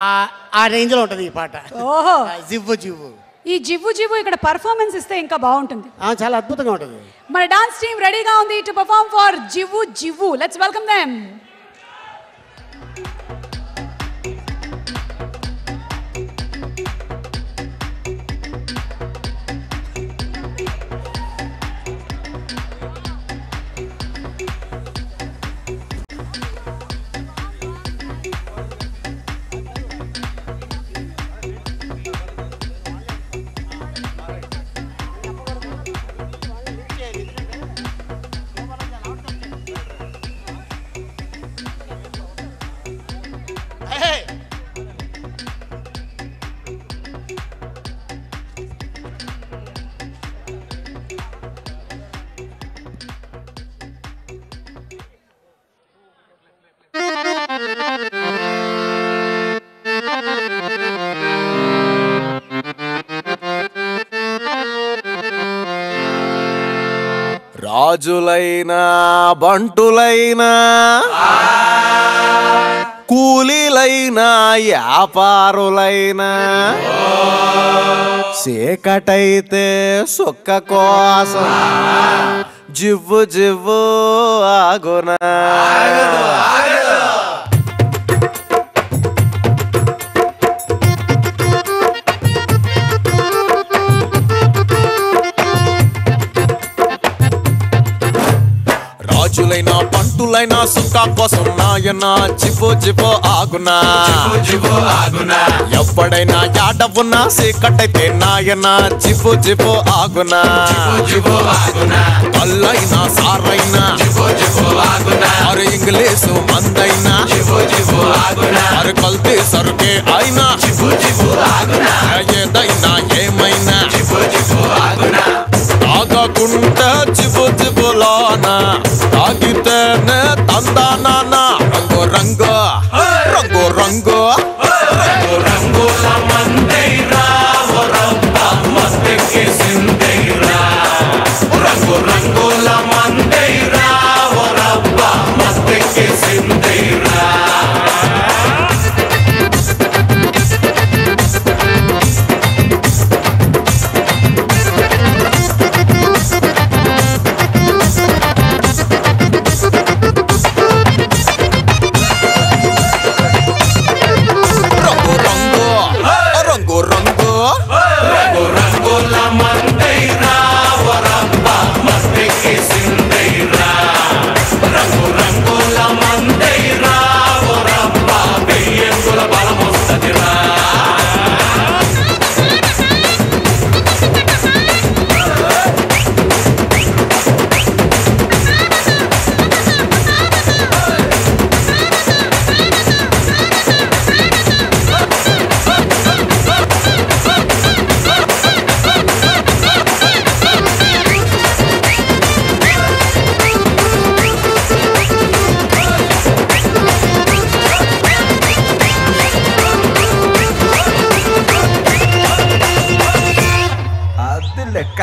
ఆ రేంజ్లో ఉంటుంది ఈ పాట. ఓహో, జివ్వు జివ్వు. ఈ జివ్వు జివ్వు ఇక్కడ పర్ఫార్మెన్స్ ఇస్తే ఇంకా బాగుంటుంది. చాలా అద్భుతంగా ఉంటుంది. మన డాన్స్ టీమ్ రెడీగా ఉంది to perform for Jivvu Jivvu. Let's welcome them. రాజులైనా బంటులైనా కూలీలైనా వ్యాపారులైనా చీకటైతే సుక్క కోసం జివ్వు జివ్వు ఆగునా. రాజులైనా పంటులైనా సుక్క కోసం నాయన జివ్వు జివ్వు ఆగునా. ఎప్పుడైనా యాడవున్నా సీకటైతే నాయన జివ్వు జివ్వు ఆగునా. కల్లైనా సారైనా అరే ఇంగ్లీషు మందైనా అరే కల్తీ సరుకే అయినా ఏదైనా ఏమైనా తాగకుంటే జివ్వు జివ్వులోనా తాగితేనే తందానా. రంగు రంగు రంగు రంగు రంగుల మందైరా మస్తెక్కేసిందైరా. రంగు రంగుల మందైరా మస్తెక్కేసిందైరా. లెక్క.